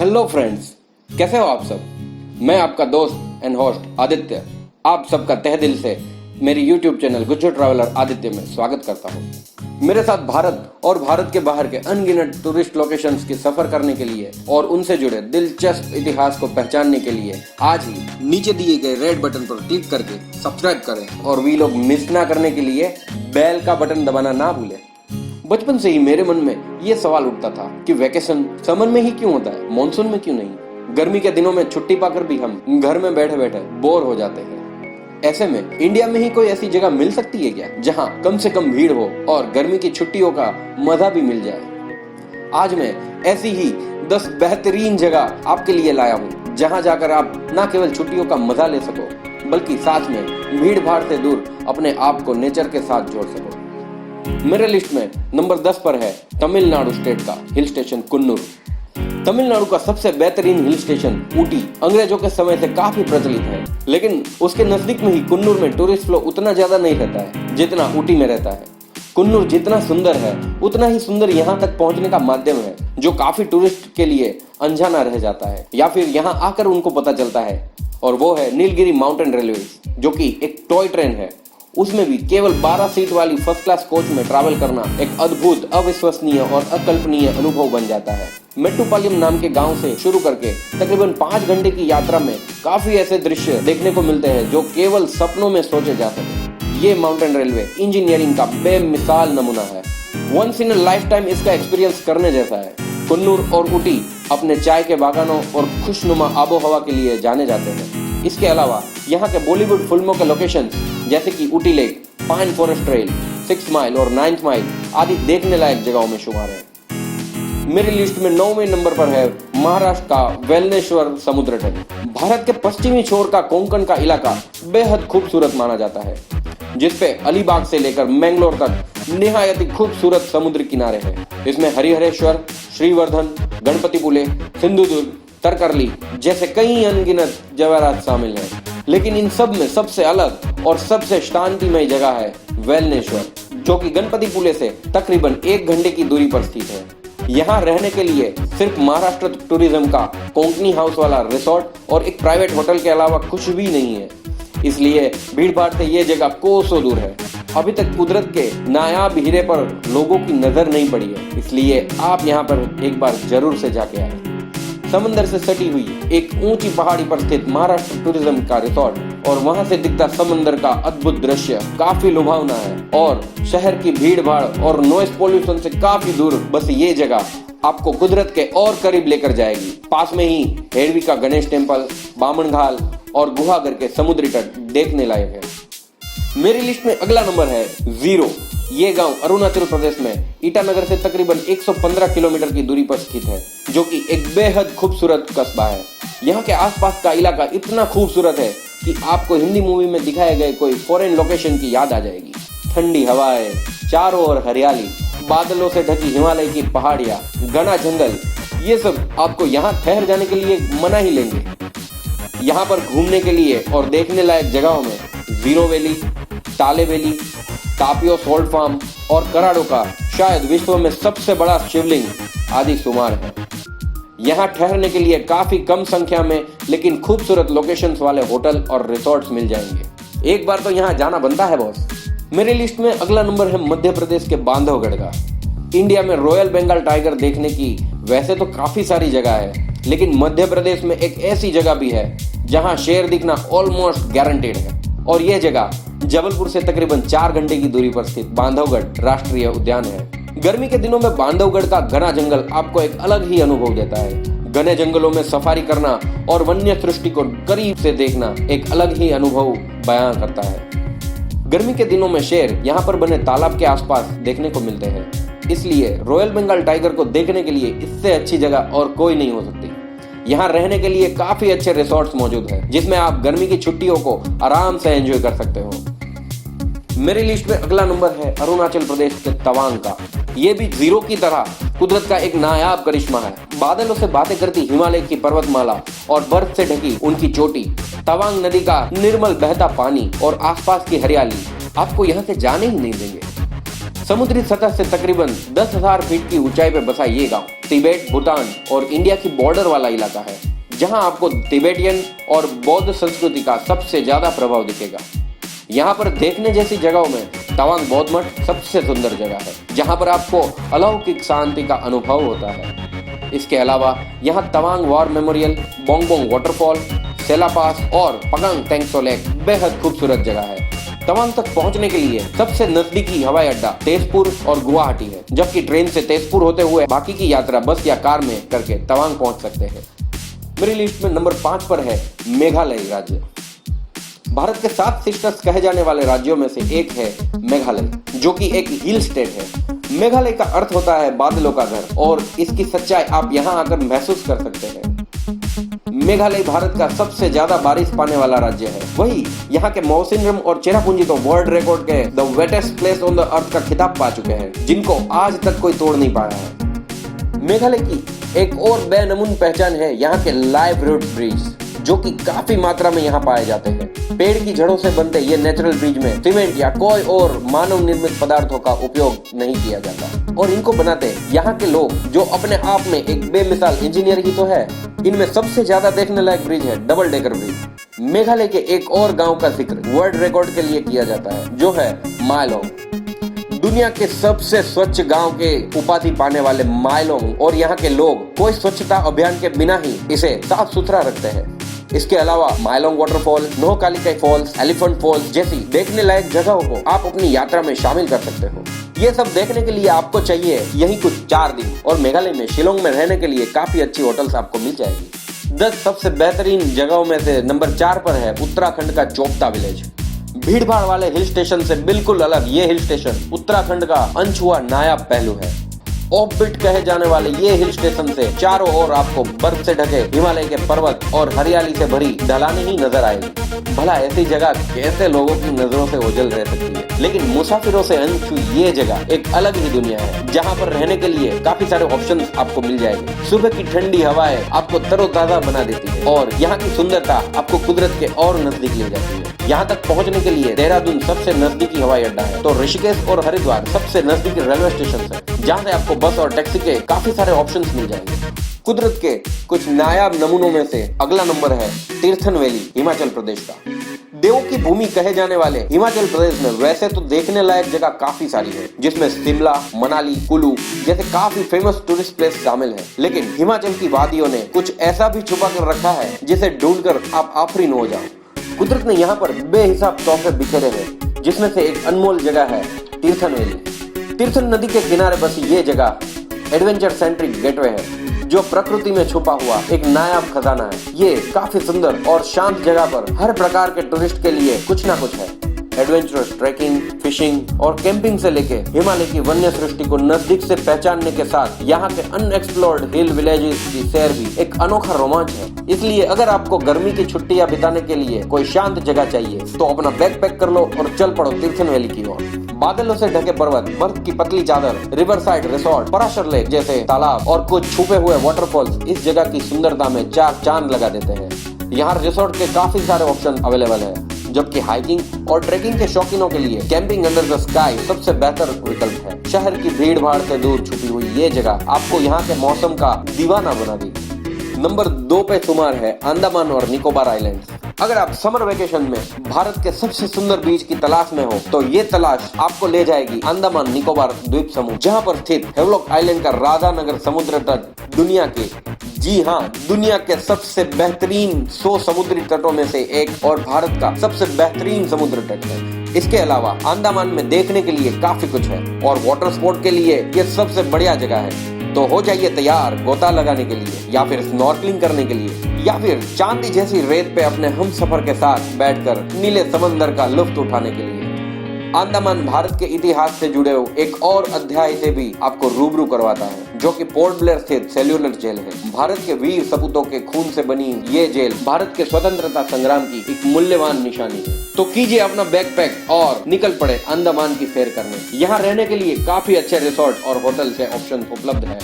Hello friends, कैसे हो आप सब। मैं आपका दोस्त एंड होस्ट आदित्य आप सबका तहे दिल से मेरी YouTube channel Gujjar traveller Aditya में स्वागत करता हूँ। मेरे साथ भारत और भारत के बाहर के अनगिनत टूरिस्ट लोकेशंस की सफर करने के लिए और उनसे जुड़े दिलचस्प इतिहास को पहचानने के लिए आज ही नीचे दिए गए रेड बटन पर क्लिक करके सब्सक्राइब करें और वी लोग मिस ना करने के लिए बेल का बटन दबाना ना भूलें। बचपन से ही मेरे मन में ये सवाल उठता था कि वैकेशन समर में ही क्यों होता है, मॉनसून में क्यों नहीं। गर्मी के दिनों में छुट्टी पाकर भी हम घर में बैठे बैठे बोर हो जाते हैं। ऐसे में इंडिया में ही कोई ऐसी जगह मिल सकती है क्या जहां कम से कम भीड़ हो और गर्मी की छुट्टियों का मजा भी मिल जाए। आज मैं ऐसी ही 10 बेहतरीन जगह आपके लिए लाया हूँ जहां जाकर आप न केवल छुट्टियों का मजा ले सको बल्कि साथ में भीड़ भाड़ से दूर अपने आप को नेचर के साथ जोड़ सको। मेरे लिस्ट में नंबर 10 पर है तमिलनाडु स्टेट का हिल स्टेशन कुन्नूर। तमिलनाडु का सबसे बेहतरीन हिल स्टेशन ऊटी अंग्रेजों के समय से काफी प्रचलित है, लेकिन उसके नजदीक में ही कुन्नूर में टूरिस्ट फ्लो उतना ज्यादा नहीं रहता है जितना ऊटी में रहता है। कुन्नूर जितना सुंदर है उतना ही सुंदर यहाँ तक पहुंचने का माध्यम है, जो काफी टूरिस्ट के लिए अनजाना रह जाता है या फिर यहाँ आकर उनको पता चलता है, और वो है नीलगिरी माउंटेन रेलवे, जो कि एक टॉय ट्रेन है। उसमें भी केवल 12 सीट वाली फर्स्ट क्लास कोच में ट्रैवल करना एक अद्भुत, अविश्वसनीय और अकल्पनीय अनुभव बन जाता है। मेट्टुपालयम नाम के गांव से शुरू करके तकरीबन 5 घंटे की यात्रा में काफी ऐसे दृश्य देखने को मिलते हैं जो केवल सपनों में सोचे जा सके। ये माउंटेन रेलवे इंजीनियरिंग का बेमिसाल नमूना है। Once in a lifetime इसका एक्सपीरियंस करने जैसा है। कुन्नूर और ऊटी अपने चाय के बागानों और खुशनुमा आबो हवा के लिए जाने जाते हैं। इसके अलावा यहाँ के बॉलीवुड फिल्मों के लोकेशंस जैसे कि Ooty lake, pine forest trail, 6 mile और 9th माइल आदि देखने लायक जगहों में शुमार है। मेरी लिस्ट में 9वें नंबर पर है महाराष्ट्र का वेलनेश्वर समुद्र तट। भारत के पश्चिमी छोर का कोंकण का इलाका बेहद खूबसूरत माना जाता है, जिसपे अलीबाग से लेकर मैंगलोर तक निहायत ही खूबसूरत समुद्री किनारे हैं। इसमें हरिहरेश्वर, श्रीवर्धन, गणपतिपुले, सिंधुदुर्ग, तरकरली जैसे कई अनगिनत जवाहरात शामिल हैं, लेकिन इन सब में सबसे अलग और सबसे शांतिमय जगह है वेलनेश्वर, जो कि गणपतिपुले से तकरीबन 1 घंटे की दूरी पर स्थित है। यहाँ रहने के लिए सिर्फ महाराष्ट्र टूरिज्म का कोंकणी हाउस वाला रिसोर्ट और एक प्राइवेट होटल के अलावा कुछ भी नहीं है, इसलिए भीड़ भाड़ से ये जगह कोसों दूर है। अभी तक कुदरत के नायाब हीरे पर लोगों की नजर नहीं पड़ी है, इसलिए आप यहाँ पर एक बार जरूर से जाके आए। समंदर से सटी हुई एक ऊंची पहाड़ी पर स्थित महाराष्ट्र टूरिज्म का रिसोर्ट और वहां से दिखता समंदर का अद्भुत दृश्य काफी लुभावना है, और शहर की भीड़ भाड़ और नॉइस पोल्यूशन से काफी दूर बस ये जगह आपको कुदरत के और करीब लेकर जाएगी। पास में ही हेड़वी का गणेश टेम्पल, बामनघाल और गुहागर के समुद्री तट देखने लायक है। मेरी लिस्ट में अगला नंबर है जीरो। ये गांव अरुणाचल प्रदेश में ईटानगर से तकरीबन 115 किलोमीटर की दूरी पर स्थित है, जो कि एक बेहद खूबसूरत कस्बा है। यहाँ के आसपास का इलाका इतना खूबसूरत है कि आपको हिंदी मूवी में दिखाए गए कोई फॉरेन लोकेशन की याद आ जाएगी। ठंडी हवाएं, चारों ओर हरियाली, बादलों से ढकी हिमालय की पहाड़ियाँ, घना जंगल, ये सब आपको यहाँ ठहर जाने के लिए मना ही लेंगे। यहाँ पर घूमने के लिए और देखने लायक जगहों में जीरो वैली, ताले वैली, तापियो सोल्ट फार्म और कराडो का शायद विश्व में सबसे बड़ा शिवलिंग आदि शुमार है। यहाँ ठहरने के लिए काफी कम संख्या में लेकिन खूबसूरत लोकेशंस वाले होटल और रिसोर्ट्स मिल जाएंगे। एक बार तो यहाँ जाना बनता है बॉस। मेरी लिस्ट में अगला नंबर है मध्य प्रदेश के बांधवगढ़ का। इंडिया में रॉयल बंगाल टाइगर देखने की वैसे तो काफी सारी जगह है, लेकिन मध्य प्रदेश में एक ऐसी जगह भी है जहाँ शेर दिखना ऑलमोस्ट गारंटेड है, और यह जगह जबलपुर से तकरीबन 4 घंटे की दूरी पर स्थित बांधवगढ़ राष्ट्रीय उद्यान है। गर्मी के दिनों में बांधवगढ़ का घना जंगल आपको एक अलग ही अनुभव देता है। घने जंगलों में सफारी करना और वन्य सृष्टि को करीब से देखना एक अलग ही अनुभव बयां करता है। गर्मी के दिनों में शेर यहाँ पर बने तालाब के आसपास देखने को मिलते हैं, इसलिए रॉयल बंगाल टाइगर को देखने के लिए इससे अच्छी जगह और कोई नहीं हो सकती। यहाँ रहने के लिए काफी अच्छे रिसोर्ट्स मौजूद हैं, जिसमें आप गर्मी की छुट्टियों को आराम से एंजॉय कर सकते हो। मेरी लिस्ट में अगला नंबर है अरुणाचल प्रदेश के तवांग का। ये भी जीरो की तरह कुदरत का एक नायाब करिश्मा है। बादलों से बातें करती हिमालय की पर्वतमाला और बर्फ से ढकी उनकी चोटी, तवांग नदी का निर्मल बहता पानी और आसपास की हरियाली आपको यहाँ से जाने ही नहीं देंगे। समुद्री सतह से तकरीबन 10,000 फीट की ऊंचाई पर बसा ये गांव तिब्बत, भूटान और इंडिया की बॉर्डर वाला इलाका है, जहां आपको तिब्बतियन और बौद्ध संस्कृति का सबसे ज्यादा प्रभाव दिखेगा। यहाँ पर देखने जैसी जगहों में तवांग बौद्ध मठ सबसे सुंदर जगह है, जहाँ पर आपको अलौकिक शांति का अनुभव होता है। इसके अलावा यहाँ Tawang war memorial, Bongbong waterfall, Sela pass और पगांग टैंगसो लेक बेहद खूबसूरत जगह है। तवांग तक पहुंचने के लिए सबसे नजदीकी हवाई अड्डा तेजपुर और गुवाहाटी है, जबकि ट्रेन से तेजपुर होते हुए बाकी की यात्रा बस या कार में करके तवांग पहुंच सकते हैं। मेरी लिस्ट में नंबर 5 पर है मेघालय राज्य। भारत के 7 सिस्टर्स कहे जाने वाले राज्यों में से एक है मेघालय, जो कि एक हिल स्टेट है। मेघालय का अर्थ होता है बादलों का घर, और इसकी सच्चाई आप यहाँ आकर महसूस कर सकते हैं। मेघालय भारत का सबसे ज्यादा बारिश पाने वाला राज्य है। वही यहाँ के मौसिनराम और चेरापूंजी तो वर्ल्ड रिकॉर्ड के the wettest place on the earth का खिताब पा चुके हैं, जिनको आज तक कोई तोड़ नहीं पाया है। मेघालय की एक और बेनमून पहचान है यहाँ के लाइव रूट ब्रिज, जो कि काफी मात्रा में यहाँ पाए जाते हैं। पेड़ की जड़ों से बनते ये नेचुरल ब्रिज में सीमेंट या कोई और मानव निर्मित पदार्थों का उपयोग नहीं किया जाता, और इनको बनाते यहाँ के लोग, जो अपने आप में एक बेमिसाल इंजीनियर ही तो है। इनमें सबसे ज्यादा देखने लायक ब्रिज है डबल डेकर ब्रिज। मेघालय के एक और गांव का जिक्र वर्ल्ड रिकॉर्ड के लिए किया जाता है, जो है मायलोंग। दुनिया के सबसे स्वच्छ गांव के उपाधि पाने वाले मायलोंग और यहाँ के लोग कोई स्वच्छता अभियान के बिना ही इसे साफ सुथरा रखते हैं। इसके अलावा Mylong waterfall, Nohkalikai falls, elephant falls जैसी देखने लायक जगहों को आप अपनी यात्रा में शामिल कर सकते हो। ये सब देखने के लिए आपको चाहिए यही कुछ 4 दिन, और मेघालय में शिलोंग में रहने के लिए काफी अच्छी होटल्स आपको मिल जाएगी। 10 सबसे बेहतरीन जगहों में से नंबर 4 पर है उत्तराखंड का चोपता विलेज। भीड़ भाड़ वाले हिल स्टेशन से बिल्कुल अलग ये हिल स्टेशन उत्तराखंड का अनछुआ नायाब पहलू है। ऑफबीट कहे जाने वाले ये हिल स्टेशन से चारों ओर आपको बर्फ से ढके हिमालय के पर्वत और हरियाली से भरी ढलानें ही नजर आएगी। भला ऐसी जगह कैसे लोगों की नजरों से ओझल रह सकती है, लेकिन मुसाफिरों से अनछू ये जगह एक अलग ही दुनिया है, जहाँ पर रहने के लिए काफी सारे ऑप्शंस आपको मिल जाएंगे। सुबह की ठंडी हवाएं आपको तरोताजा बना देती है, और यहाँ की सुंदरता आपको कुदरत के और नजदीक ले जाती है। यहाँ तक पहुँचने के लिए देहरादून सबसे नजदीकी हवाई अड्डा है, तो ऋषिकेश और हरिद्वार सबसे नजदीकी रेलवे स्टेशन है, जहाँ से आपको बस और टैक्सी के काफी सारे ऑप्शंस मिल जाएंगे। कुदरत के कुछ नायाब नमूनों में से अगला नंबर है तीर्थन वैली, हिमाचल प्रदेश का। देवों की भूमि कहे जाने वाले हिमाचल प्रदेश में वैसे तो देखने लायक जगह काफी सारी है, जिसमें शिमला, मनाली, कुल्लू जैसे काफी फेमस टूरिस्ट प्लेस शामिल है। लेकिन हिमाचल की वादियों ने कुछ ऐसा भी छुपा कर रखा है जिसे ढूंढकर आप आफरीन हो जाओ। कुदरत ने यहाँ पर बेहिसाब तोहफे बिखेरे हैं, जिसमें से एक अनमोल जगह है तीर्थन वैली। तीर्थन नदी के किनारे बसी ये जगह एडवेंचर सेंट्रिक गेटवे है, जो प्रकृति में छुपा हुआ एक नायाब खजाना है। ये काफी सुंदर और शांत जगह पर हर प्रकार के टूरिस्ट के लिए कुछ ना कुछ है। एडवेंचरस ट्रैकिंग, फिशिंग और कैंपिंग से लेके हिमालय की वन्य सृष्टि को नजदीक से पहचानने के साथ यहाँ के अनएक्सप्लोर्ड हिल विलेजेस की सैर भी एक अनोखा रोमांच है। इसलिए अगर आपको गर्मी की छुट्टियां बिताने के लिए कोई शांत जगह चाहिए, तो अपना बैग पैक कर लो और चल पड़ो तीर्थन वैली की ओर। बादलों से ढके पर्वत, बर्फ की पतली चादर, river side resort, Parashar lake जैसे तालाब और कुछ छुपे हुए वाटरफॉल्स इस जगह की सुंदरता में 4 चांद लगा देते हैं। यहाँ रिसोर्ट के काफी सारे ऑप्शन अवेलेबल है, जबकि हाइकिंग और ट्रेकिंग के शौकीनों के लिए कैंपिंग अंडर द स्काई सबसे बेहतर विकल्प है। शहर की भीड़ भाड़ से दूर छुपी हुई ये जगह आपको यहाँ के मौसम का दीवाना बना देगी। नंबर 2 पे शुमार है अंडमान और निकोबार आइलैंड्स। अगर आप समर वेकेशन में भारत के सबसे सुंदर बीच की तलाश में हो, तो ये तलाश आपको ले जाएगी अंडमान निकोबार द्वीप समूह, जहाँ पर स्थित हेवलॉक आइलैंड का राधानगर समुद्र तट दुनिया के, जी हाँ, दुनिया के सबसे बेहतरीन 100 समुद्री तटों में से एक और भारत का सबसे बेहतरीन समुद्र तट है। इसके अलावा अंडमान में देखने के लिए काफी कुछ है, और वाटर स्पोर्ट के लिए ये सबसे बढ़िया जगह है। तो हो जाइए तैयार गोता लगाने के लिए, या फिर स्नॉर्कलिंग करने के लिए, या फिर चांदी जैसी रेत पे अपने हम सफर के साथ बैठकर नीले समंदर का लुत्फ उठाने के लिए। अंडमान भारत के इतिहास से जुड़े एक और अध्याय से भी आपको रूबरू करवाता है, जो कि पोर्ट ब्लेयर स्थित सेल्यूलर जेल है। भारत के वीर सपूतों के खून से बनी ये जेल भारत के स्वतंत्रता संग्राम की एक मूल्यवान निशानी है। तो कीजिए अपना बैकपैक और निकल पड़े अंडमान की सैर करने। यहाँ रहने के लिए काफी अच्छे रिसोर्ट और होटल से ऑप्शन उपलब्ध है।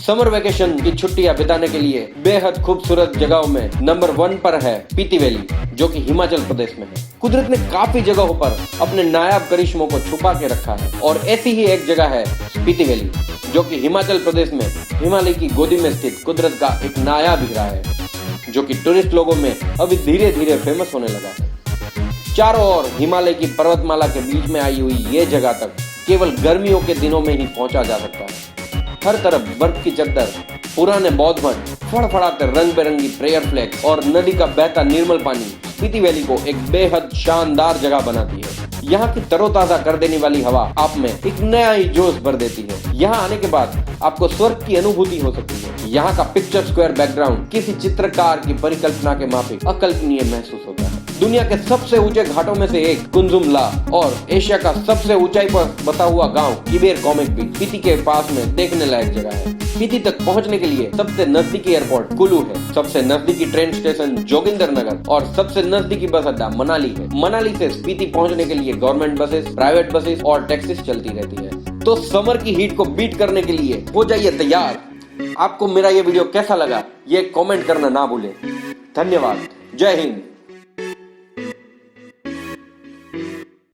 समर वेकेशन की छुट्टियां बिताने के लिए बेहद खूबसूरत जगहों में नंबर 1 पर है स्पीति वैली, जो कि हिमाचल प्रदेश में है। कुदरत ने काफी जगहों पर अपने नायाब करिश्मों को छुपा के रखा है और ऐसी ही एक जगह है स्पीति वैली, जो कि हिमाचल प्रदेश में हिमालय की गोदी में स्थित कुदरत का एक नायाब हीरा है, जो कि टूरिस्ट लोगों में अभी धीरे धीरे फेमस होने लगा है। चारों ओर हिमालय की पर्वतमाला के बीच में आई हुई ये जगह तक केवल गर्मियों के दिनों में ही पहुंचा जा सकता है। हर तरफ बर्फ की चद्दर, पुराने बौद्ध मठ, फड़फड़ाते रंग बिरंगी प्रेयर फ्लैग और नदी का बहता निर्मल पानी स्पीति वैली को एक बेहद शानदार जगह बनाती है। यहाँ की तरोताजा कर देने वाली हवा आप में एक नया ही जोश भर देती है। यहाँ आने के बाद आपको स्वर्ग की अनुभूति हो सकती है। यहाँ का पिक्चर स्क्वायर बैकग्राउंड किसी चित्रकार की परिकल्पना के माफिक अकल्पनीय महसूस होता है। दुनिया के सबसे ऊंचे घाटों में से एक कुंजुम ला और एशिया का सबसे ऊंचाई पर बसा हुआ गांव किबेर कॉमिक भी स्पीति के पास में देखने लायक जगह है। स्पीति तक पहुंचने के लिए सबसे नजदीकी एयरपोर्ट कुल्लू है, सबसे नजदीकी ट्रेन स्टेशन जोगिंदरनगर और सबसे नजदीकी बस अड्डा मनाली है। मनाली से स्पीति पहुंचने के लिए गवर्नमेंट बसेस, प्राइवेट बसेस और टैक्सीज चलती रहती है। तो समर की हीट को बीट करने के लिए हो जाइए तैयार। आपको मेरा ये वीडियो कैसा लगा ये कमेंट करना ना भूले। धन्यवाद। जय हिंद।